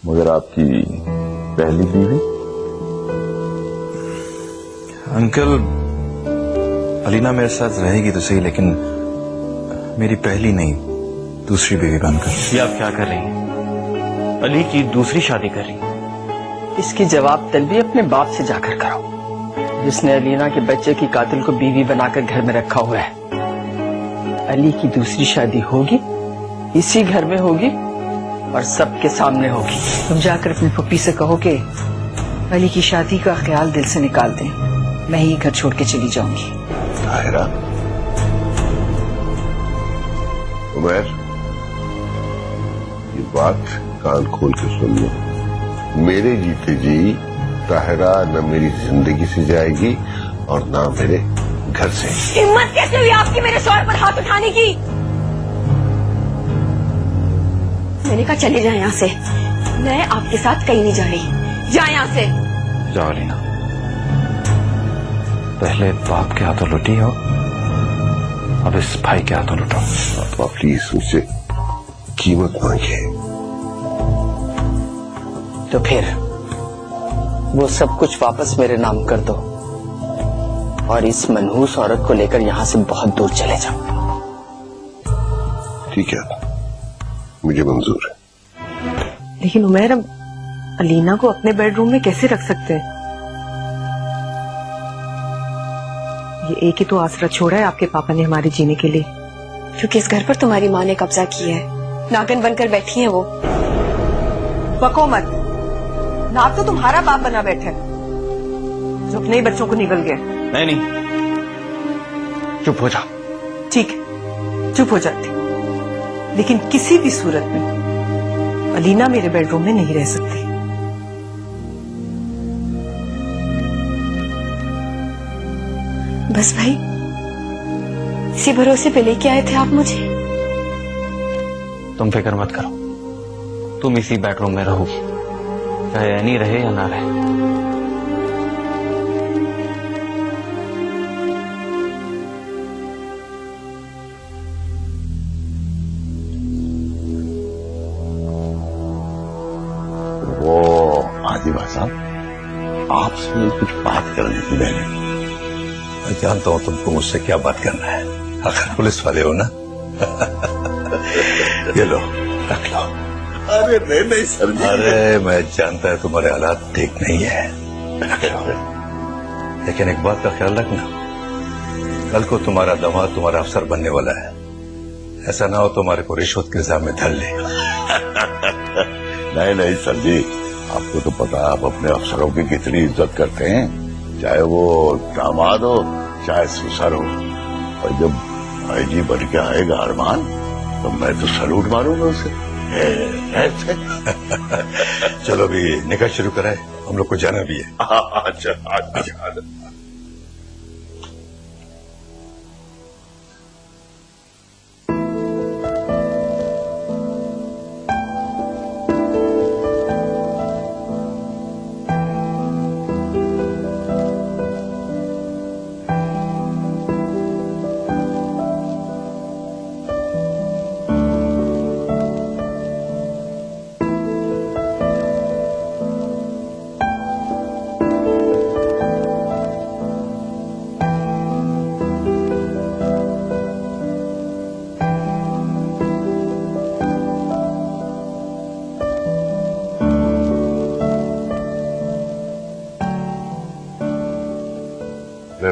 मगर आपकी पहली बीवी? अंकल, अलीना मेरे साथ रहेगी तो सही, लेकिन मेरी पहली नहीं, दूसरी बीवी बनकर। ये आप क्या कर रही हैं? अली की दूसरी शादी कर रही हैं। इसकी जवाब तलबी अपने बाप से जाकर करो, जिसने अलीना के बच्चे की कातिल को बीवी बनाकर घर में रखा हुआ है। अली की दूसरी शादी होगी, इसी घर में होगी और सबके सामने होगी। तुम जाकर अपनी पप्पी से कहो कि अली की शादी का ख्याल दिल से निकाल दें। मैं ही घर छोड़ के चली जाऊंगी। ताहिरा, उमर, ये बात कान खोल के सुन लो। मेरे जीते जी ताहिरा न मेरी जिंदगी से जाएगी और ना मेरे घर से। हिम्मत कैसे हुई आपकी मेरे शौहर पर हाथ उठाने की? मैंने कहा चले जाए यहाँ से, मैं आपके साथ कहीं नहीं जा रही। जाए यहाँ से। जाओ अलीना, पहले बाप के हाथों लुटी हो, अब इस भाई के हाथों लुटो। आप प्लीज मुझसे कीमत मांगिए। तो फिर वो सब कुछ वापस मेरे नाम कर दो और इस मनहूस औरत को लेकर यहाँ से बहुत दूर चले जाओ। ठीक है, मुझे मंजूर है। लेकिन उमैर, हम अलीना को अपने बेडरूम में कैसे रख सकते हैं? ये एक ही तो आसरा छोड़ा है आपके पापा ने हमारे जीने के लिए। क्योंकि इस घर पर तुम्हारी माँ ने कब्जा किया है, नागन बनकर बैठी है वो। बको मत, नाग तो तुम्हारा बाप बना बैठा है जो अपने ही बच्चों को निगल गया। नहीं, चुप हो जा। ठीक है, चुप हो जाती, लेकिन किसी भी सूरत में अलीना मेरे बेडरूम में नहीं रह सकती। बस भाई, इसी भरोसे पे लेके आए थे आप मुझे। तुम फिक्र मत करो, तुम इसी बेडरूम में रहोगी, चाहे एनी रहे या ना रहे। वो आदिवा साहब, आपसे कुछ बात करनी थी मैंने। मैं जानता हूँ तुमको मुझसे क्या बात करना है, आखिर पुलिस वाले हो ना। ये लो, रख लो। अरे नहीं सर जी। अरे मैं जानता है तुम्हारे हालात ठीक नहीं है, रख लो। लेकिन एक बात का ख्याल रखना, कल को तुम्हारा दामाद तुम्हारा अफसर बनने वाला है। ऐसा ना हो तुम्हारे को रिश्वत के इल्जाम में धर ले। नहीं सर जी, आपको तो पता है आप अपने अफसरों की कितनी इज्जत करते हैं, चाहे वो दामाद हो चाहे ससुर हो। और जब आईजी बन के आएगा अरमान, तो मैं तो सलूट मारूंगा उसे। ऐसे। चलो भी निकाह शुरू कराए, हम लोग को जाना भी है। अच्छा।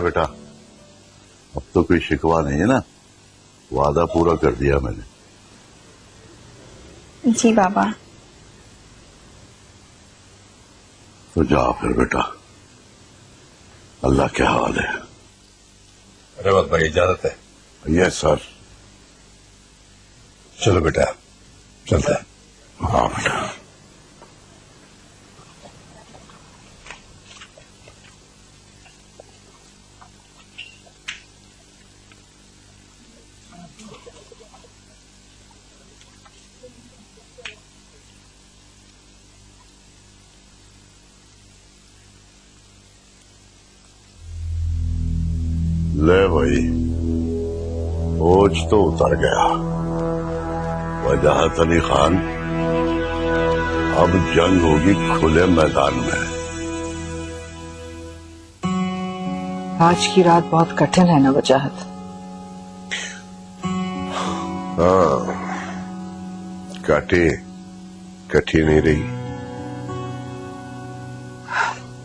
बेटा, अब तो कोई शिकवा नहीं है ना, वादा पूरा कर दिया मैंने। जी बाबा। तो जा फिर बेटा, अल्लाह के हवाले। रेवत भाई इजाजत है? Yes sir. चलो बेटा, चलते हैं। हाँ बेटा। ले भाई, बोझ तो उतर गया। वजाहत अली खान, अब जंग होगी खुले मैदान में। आज की रात बहुत कठिन है ना वजाहत? हाँ, काटे कठी नहीं रही।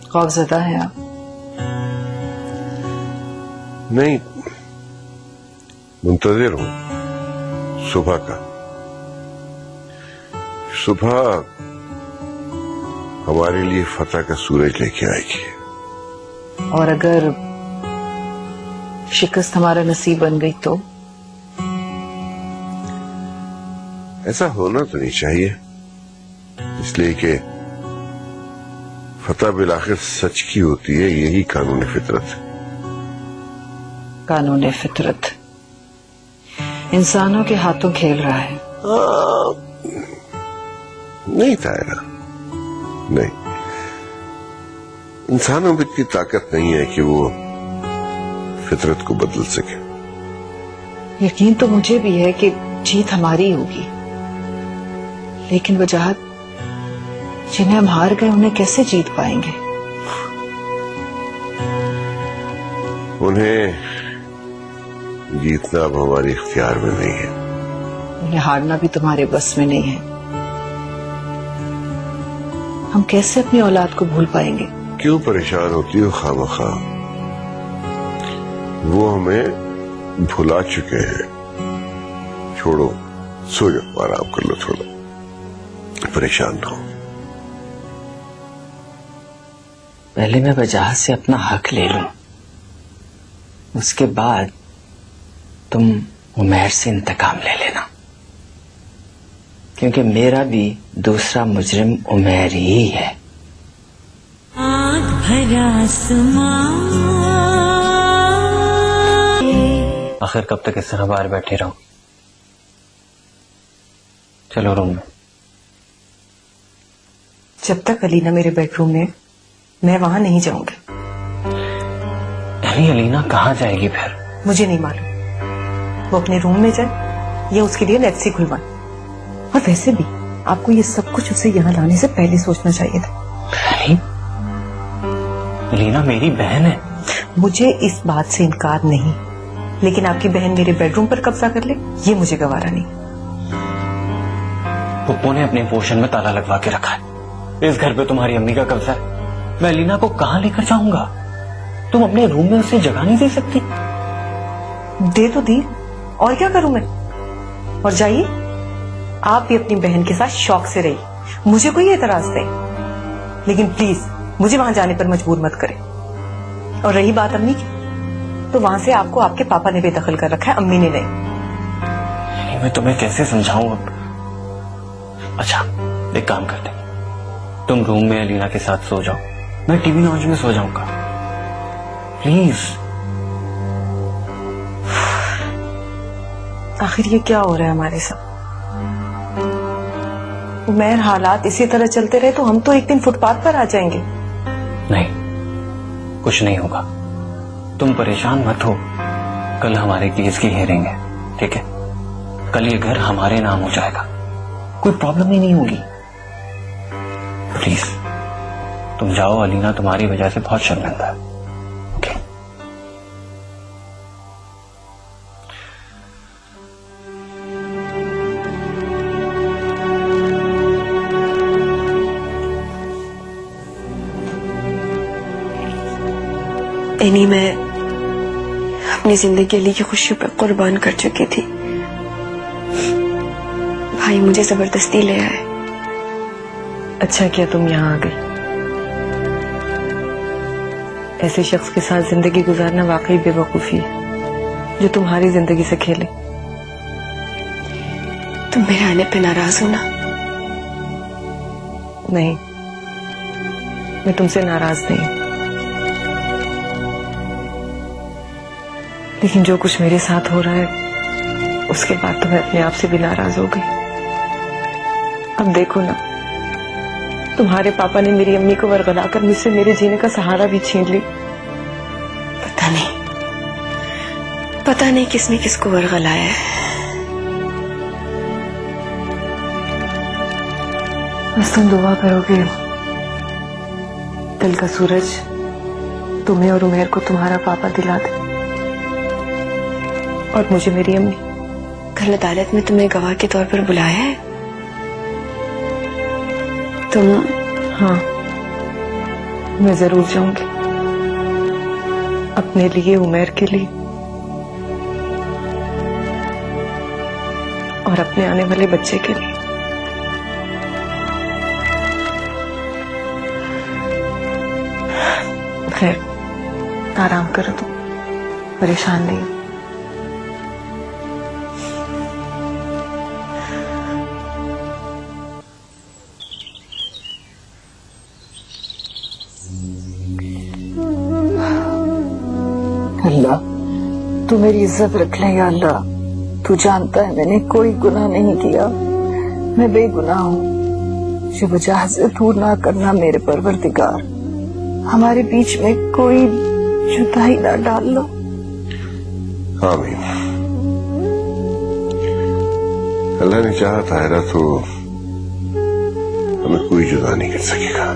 खौफजदा है आप? नहीं, मुंतजिर हूं सुबह का। सुबह हमारे लिए फतह का सूरज लेके आएगी। और अगर शिकस्त हमारा नसीब बन गई तो? ऐसा होना तो नहीं चाहिए, इसलिए कि फतह बिलाखिर सच की होती है। यही कानून फितरत है। कानून फितरत इंसानों के हाथों खेल रहा है। नहीं तायरा, नहीं, इंसानों में इतनी ताकत नहीं है कि वो फितरत को बदल सके। यकीन तो मुझे भी है कि जीत हमारी होगी, लेकिन वजाहत, जिन्हें हम हार गए उन्हें कैसे जीत पाएंगे? उन्हें जीतना अब हमारे इख्तियार में नहीं है। उन्हें हारना भी तुम्हारे बस में नहीं है। हम कैसे अपनी औलाद को भूल पाएंगे? क्यों परेशान होती हो खामखा? वो हमें भुला चुके हैं। छोड़ो, सो जाओ, आराम कर लो थोड़ा, परेशान ना हो। पहले मैं वजाहत से अपना हक ले लूं, उसके बाद तुम उमैर से इंतकाम ले लेना, क्योंकि मेरा भी दूसरा मुजरिम उमैर ही है। आखिर कब तक इस तरह बाहर बैठे रहो? चलो रूम में। जब तक अलीना मेरे बेडरूम में, मैं वहां नहीं जाऊंगी। अरे अलीना कहाँ जाएगी फिर? मुझे नहीं मालूम, वो अपने रूम में जाए या उसके लिए लेप्सी खुलवाए। और वैसे भी आपको ये सब कुछ उसे यहाँ लाने से पहले सोचना चाहिए था। अरे अलीना मेरी बहन है। मुझे इस बात से इनकार नहीं, लेकिन आपकी बहन मेरे बेडरूम पर कब्जा कर ले, ये मुझे गवारा नहीं। पुप्पो ने अपने पोर्शन में ताला लगवा के रखा है। इस घर पे तुम्हारी अम्मी का कब्जा है। मैं अलीना को कहाँ लेकर जाऊंगा? तुम अपने रूम में उसे जगह नहीं दे सकती? दे तो दी, और क्या करूं मैं? और जाइए, आप भी अपनी बहन के साथ शौक से रहिए, मुझे कोई एतराज नहीं, लेकिन प्लीज मुझे वहां जाने पर मजबूर मत करें। और रही बात अम्मी की, तो वहां से आपको आपके पापा ने बेदखल कर रखा है, अम्मी ने नहीं। मैं तुम्हें कैसे समझाऊं अब? अच्छा, एक काम करते, तुम रूम में अलीना के साथ सो जाओ, मैं टीवी लॉन्च में सो जाऊंगा, प्लीज। आखिर ये क्या हो रहा है हमारे साथ? उमैर, हालात इसी तरह चलते रहे तो हम तो एक दिन फुटपाथ पर आ जाएंगे। नहीं, कुछ नहीं होगा, तुम परेशान मत हो। कल हमारे केस की हियरिंग है, ठीक है? कल ये घर हमारे नाम हो जाएगा, कोई प्रॉब्लम ही नहीं होगी। प्लीज तुम जाओ, अलीना तुम्हारी वजह से बहुत शर्मिंदा है। ओके? एनी, मैं अपनी जिंदगी अली की खुशियों पर कुर्बान कर चुकी थी। भाई मुझे जबरदस्ती ले आए। अच्छा किया तुम यहाँ आ गई। ऐसे शख्स के साथ जिंदगी गुजारना वाकई बेवकूफी है, जो तुम्हारी जिंदगी से खेले। तुम मेरे आने पे नाराज हो ना? नहीं, मैं तुमसे नाराज नहीं, लेकिन जो कुछ मेरे साथ हो रहा है उसके बाद तो मैं अपने आप से भी नाराज हो गई। अब देखो ना, तुम्हारे पापा ने मेरी अम्मी को वरगलाकर मुझसे मेरे जीने का सहारा भी छीन ली। पता नहीं किसने किसको वरगलाया है। बस तुम दुआ करोगे कल का सूरज तुम्हें और उमेर को तुम्हारा पापा दिला दे, और मुझे मेरी अम्मी। कल अदालत में तुम्हें गवाह के तौर पर बुलाया है? तुम? हाँ, मैं जरूर जाऊंगी, अपने लिए, उमेर के लिए और अपने आने वाले बच्चे के लिए। खैर, आराम करो तुम, परेशान नहीं हो। अल्लाह, तू मेरी इज्जत रख ले या अल्लाह। तू जानता है मैंने कोई गुनाह नहीं किया, मैं बेगुनाह हूँ। मुझे वजह से दूर ना करना मेरे परवरदिगार, हमारे बीच में कोई जुदाई ना डाल लो। आमीन। अल्लाह ने चाहा ताहिरा तो हमें कोई जुदा नहीं कर सकेगा।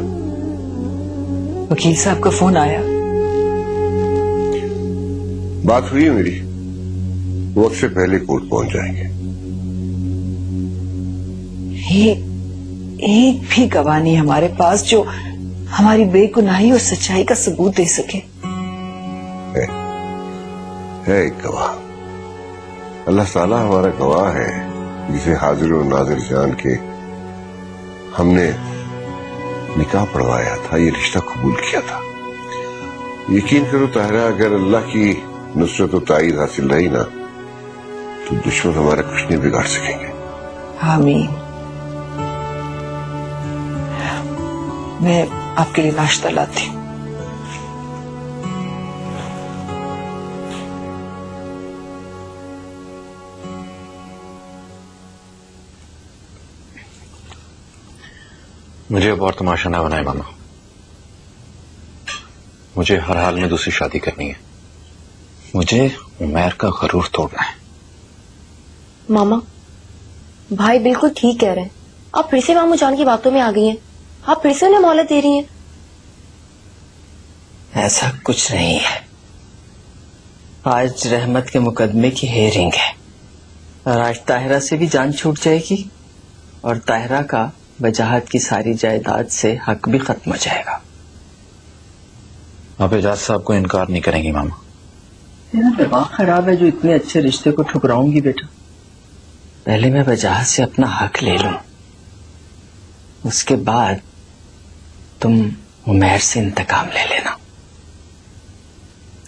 वकील साहब का फोन आया? बात हुई है मेरी, वक्त से पहले कोर्ट पहुंच जाएंगे। एक भी गवाह नहीं हमारे पास जो हमारी बेगुनाही और सच्चाई का सबूत दे सके। है एक गवाह, अल्लाह ताला हमारा गवाह है, जिसे हाजिर और नाजिर जान के हमने निकाह पढ़वाया था, ये रिश्ता कबूल किया था। यकीन करो ताहिरा, अगर अल्लाह की नुसरत और ताईद हासिल रही ना, तो दुश्मन हमारा कुछ नहीं बिगाड़ सकेंगे। आमीन। मैं आपके लिए नाश्ता लाती हूँ। मुझे अब और तमाशा ना बनाए मामा, मुझे हर हाल में दूसरी शादी करनी है। मुझे उमैर का गरूर तोड़ना है। मामा, भाई बिल्कुल ठीक कह रहे हैं। आप फिर से मामू जान की बातों में आ गई हैं। आप फिर से उन्हें मोहलत दे रही हैं। ऐसा कुछ नहीं है। आज रहमत के मुकदमे की हेयरिंग है और आज ताहिरा से भी जान छूट जाएगी और ताहिरा का वजाहत की सारी जायदाद से हक भी खत्म हो जाएगा। आप एजाज साहब को इनकार नहीं करेंगी मामा? मेरा दिमाग खराब है जो इतने अच्छे रिश्ते को ठुकराऊंगी बेटा। पहले मैं वजाहत से अपना हक ले लूं, उसके बाद तुम उमैर से इंतकाम ले लेना,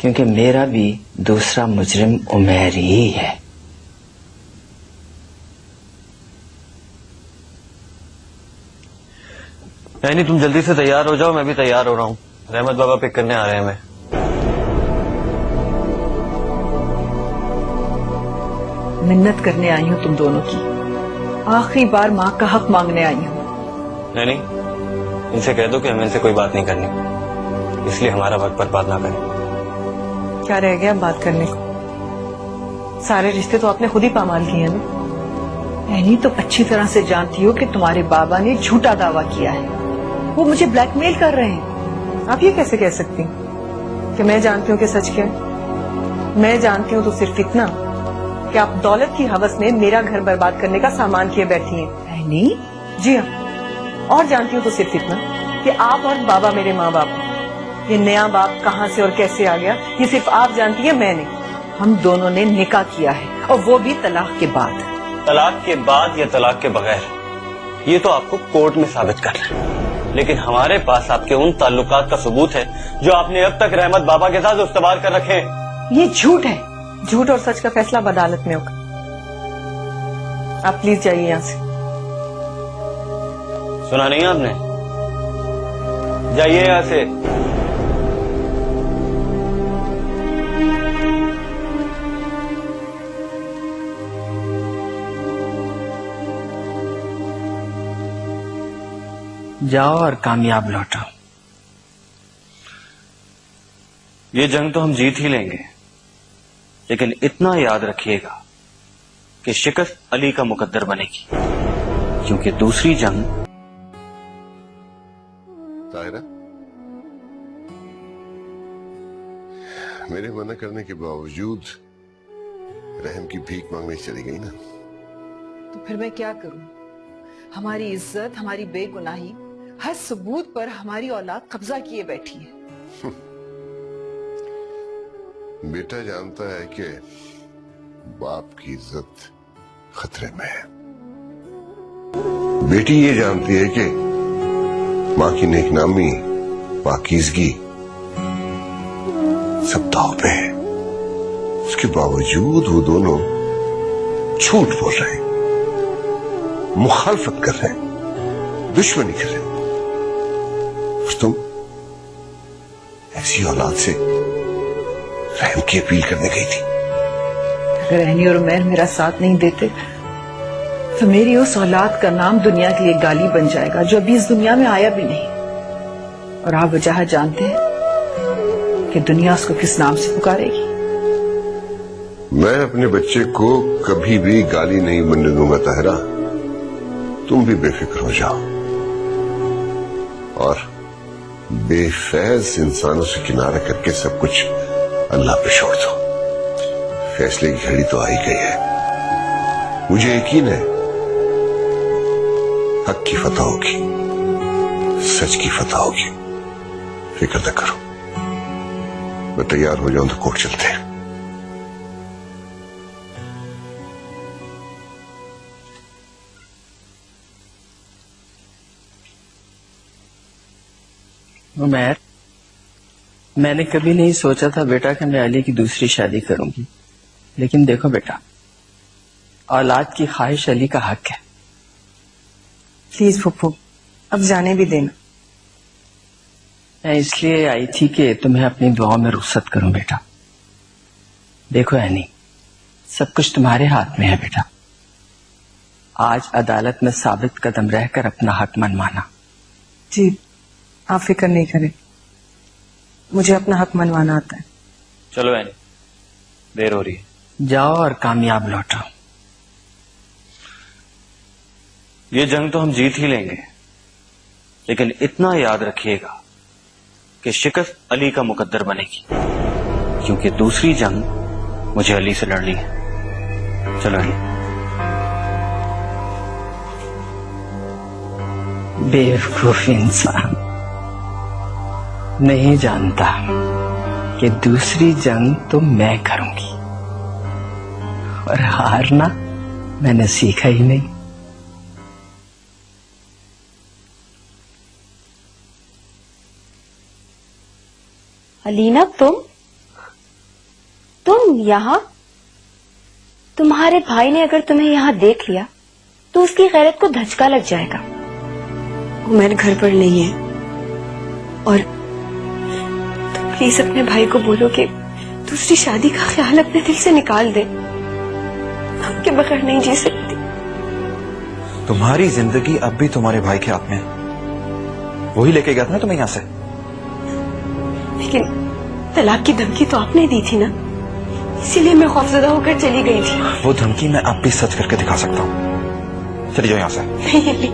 क्योंकि मेरा भी दूसरा मुजरिम उमैर ही है। नहीं, तुम जल्दी से तैयार हो जाओ, मैं भी तैयार हो रहा हूँ। रहमत बाबा पिक करने आ रहे हैं हमें। मिन्नत करने आई हूँ तुम दोनों की, आखिरी बार माँ का हक मांगने आई हूँ। नहीं, इनसे कह दो कि हमें इनसे कोई बात नहीं करनी, इसलिए हमारा वक्त बर्बाद ना करें। क्या रह गया बात करने को? सारे रिश्ते तो आपने खुद ही पामाल किए हैं ना। ऐनी तो अच्छी तरह से जानती हो कि तुम्हारे बाबा ने झूठा दावा किया है, वो मुझे ब्लैकमेल कर रहे हैं। आप ये कैसे कह सकती हैं कि मैं जानती हूँ कि सच क्या है? मैं जानती हूँ तो सिर्फ इतना कि आप दौलत की हवस में मेरा घर बर्बाद करने का सामान किए बैठी हैं। ऐनी? जी हाँ, और जानती हूँ तो सिर्फ इतना कि आप और बाबा मेरे माँ बाप हैं। ये नया बाप कहाँ से और कैसे आ गया, ये सिर्फ आप जानती है, मैं नहीं। हम दोनों ने निकाह किया है, और वो भी तलाक के बाद। तलाक के बाद या तलाक के बगैर, ये तो आपको कोर्ट में साबित कर रहे हैं, लेकिन हमारे पास आपके उन ताल्लुकात का सबूत है जो आपने अब तक रहमत बाबा के साथ इस्तेमाल कर रखे हैं। ये झूठ है। झूठ और सच का फैसला अब अदालत में होगा। आप प्लीज जाइए यहाँ से। सुना नहीं आपने? जाइए यहाँ से। जाओ और कामयाब लौटो। ये जंग तो हम जीत ही लेंगे, लेकिन इतना याद रखिएगा कि शिकस्त अली का मुकद्दर बनेगी, क्योंकि दूसरी जंग मेरे मना करने के बावजूद रहम की भीख मांगने चली गई ना। तो फिर मैं क्या करूं? हमारी इज्जत, हमारी बेगुनाही हर सबूत पर हमारी औलाद कब्जा किए बैठी है। बेटा जानता है कि बाप की इज्जत खतरे में है। बेटी ये जानती है कि मां की नेकनामी, पाकीज़गी सब दांव पे है। उसके बावजूद वो दोनों झूठ बोल रहे हैं, मुखालफत कर रहे हैं, दुश्मनी कर रहे हैं। और तुम ऐसी औलाद से रहम की अपील करने गई थी। अगर रहनी और उमैर मेरा साथ नहीं देते तो मेरी उस औलाद का नाम दुनिया के लिए गाली बन जाएगा, जो अभी इस दुनिया में आया भी नहीं। और आप वजह जानते हैं कि दुनिया उसको किस नाम से पुकारेगी। मैं अपने बच्चे को कभी भी गाली नहीं बनने दूंगा ताहिरा। तुम भी बेफिक्र हो जाओ और बेफैज इंसानों से किनारा करके सब कुछ अल्लाह पे छोड़ दो। फैसले की घड़ी तो आ ही गई है। मुझे यकीन है हक की फतह होगी, सच की फतह होगी। फिक्र न करो, मैं तैयार हो जाऊं तो कोर्ट चलते हैं। उमैर, मैंने कभी नहीं सोचा था बेटा कि मैं अली की दूसरी शादी करूंगी, लेकिन देखो बेटा, औलाद की ख्वाहिश अली का हक है। प्लीज फुप्पू, अब जाने भी देना। मैं इसलिए आई थी कि तुम्हें अपनी दुआओं में रुखसत करूं बेटा। देखो एनी, सब कुछ तुम्हारे हाथ में है बेटा। आज अदालत में साबित कदम रहकर अपना हक मनवाना। जी, आप फिक्र नहीं करें, मुझे अपना हक मनवाना आता है। चलो एनी, देर हो रही है। जाओ और कामयाब लौटो। ये जंग तो हम जीत ही लेंगे, लेकिन इतना याद रखिएगा कि शिकस्त अली का मुकद्दर बनेगी, क्योंकि दूसरी जंग मुझे अली से लड़नी है। चलो अली। बेवकूफ इंसान नहीं जानता कि दूसरी जंग तो मैं करूंगी, और हारना मैंने सीखा ही नहीं। अलीना, तुम यहाँ? तुम्हारे भाई ने अगर तुम्हें यहाँ देख लिया तो उसकी गैरत को धचका लग जाएगा। वो मेरे घर पर नहीं है, और तुम प्लीज अपने भाई को बोलो कि दूसरी शादी का ख्याल अपने दिल से निकाल दे। आपके बगैर नहीं जी सकती। तुम्हारी जिंदगी अब भी तुम्हारे भाई के हाथ में है। वही लेके गया था ना तुम्हें यहां से। लेकिन तलाक की धमकी तो आपने दी थी ना, इसीलिए मैं खौफजदा होकर चली गई थी। वो धमकी मैं अब भी सच करके दिखा सकता हूँ। चली जाओ यहां से। नहीं अली।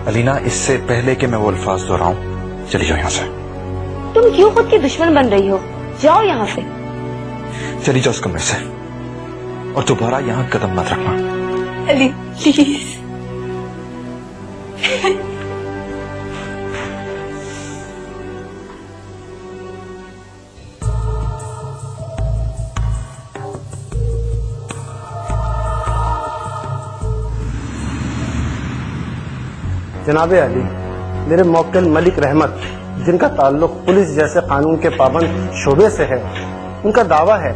अलीना, इससे पहले कि मैं वो अल्फाज दोहराऊं, चली जाओ यहां से। तुम क्यों खुद की दुश्मन बन रही हो? जाओ यहाँ से। चली जाओ उस कमरे से, और दोबारा यहां कदम मत रखना। अली प्लीज। जनाबे अली, मेरे मौक्किल मलिक रहमत, जिनका ताल्लुक पुलिस जैसे कानून के पाबंद शोबे से है, उनका दावा है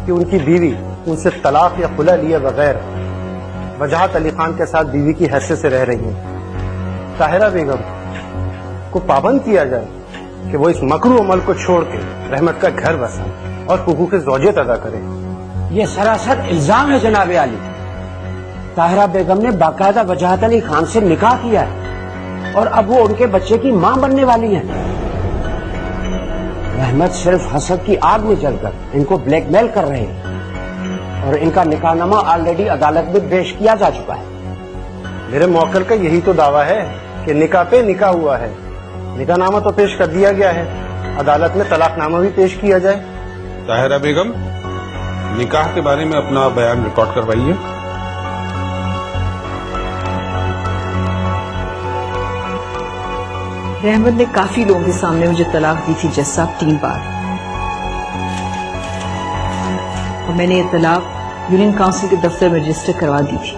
कि उनकी बीवी उनसे तलाक या खुला लिए बगैर वजाहत अली खान के साथ बीवी की हैसियत से रह रही है। ताहिरा बेगम को पाबंद किया जाए कि वो इस मकरू अमल को छोड़ के रहमत का घर बसाए और हुकूक ज़ौजियत अदा करे। ये सरासर इल्जाम है जनाबे अली। ताहिरा बेगम ने बाकायदा वजाहत अली खान से निकाह किया है और अब वो उनके बच्चे की मां बनने वाली है। रहमत सिर्फ हसद की आग में जलकर इनको ब्लैकमेल कर रहे हैं और इनका निकाहनामा ऑलरेडी अदालत में पेश किया जा चुका है। मेरे मौक्किल का यही तो दावा है कि निकाह पे निकाह हुआ है, निकाहनामा तो पेश कर दिया गया है। अदालत में तलाकनामा भी पेश किया जाए। ताहिरा बेगम, निकाह के बारे में अपना बयान रिकॉर्ड करवाइए। रहमत ने काफी लोगों के सामने मुझे तलाक दी थी जज साहब, 3 बार। और मैंने ये तलाक यूनियन काउंसिल के दफ्तर में रजिस्टर करवा दी थी।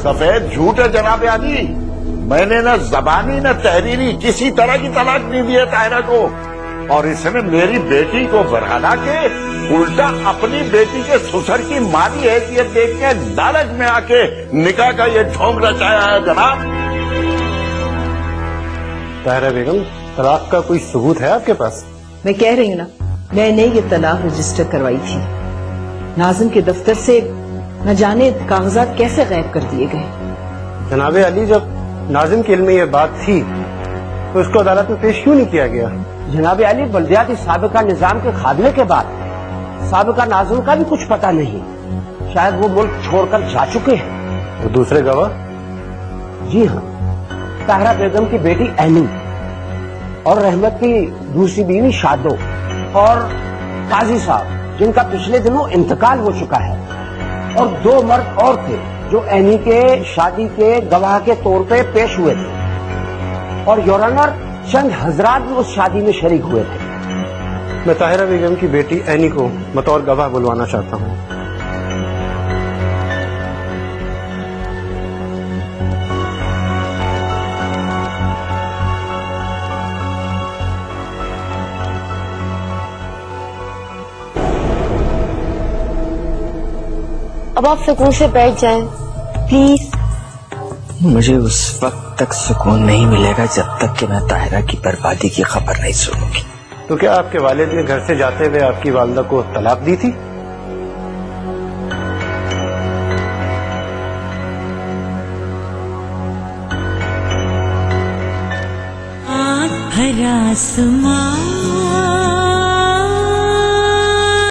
सफेद झूठ है जनाब आली। मैंने न जबानी न तहरीरी किसी तरह की तलाक नहीं दी है ताहिरा को, और इसने मेरी बेटी को बढ़ाना के उल्टा अपनी बेटी के ससुर की माली हैसियत देख के लालच में आके निकाह का ये ढोंग रचाया है जनाब। ताहिरा बेगम, तलाक का कोई सबूत है आपके पास? मैं कह रही हूँ ना, मैंने ये तलाक रजिस्टर करवाई थी। नाजिम के दफ्तर से न जाने कागजात कैसे गायब कर दिए गए। जनाबे अली, जब नाजिम के इल्म में ये बात थी तो उसको अदालत में पेश क्यों नहीं किया गया? जनाब अली, बल्दियाती साबिका निजाम के खात्मे के बाद साबिका नाजिम का भी कुछ पता नहीं, शायद वो मुल्क छोड़कर जा चुके हैं। तो दूसरे गवाह? जी हाँ, ताहिरा बेगम की बेटी एनी और रहमत की दूसरी बीवी शादो और काजी साहब, जिनका पिछले दिनों इंतकाल हो चुका है, और 2 मर्द और थे जो एनी के शादी के गवाह के तौर पे पेश हुए थे, और योर ऑनर चंद हजरात भी उस शादी में शरीक हुए थे। मैं ताहिरा बेगम की बेटी एनी को बतौर गवाह बुलवाना चाहता हूँ। अब आप सुकून से बैठ जाएं, प्लीज। मुझे उस वक्त तक सुकून नहीं मिलेगा जब तक कि मैं ताहिरा की बर्बादी की खबर नहीं सुनूंगी। तो क्या आपके वालिद ने घर से जाते हुए आपकी वालिदा को तलाक दी थी? आँख भरा आसमां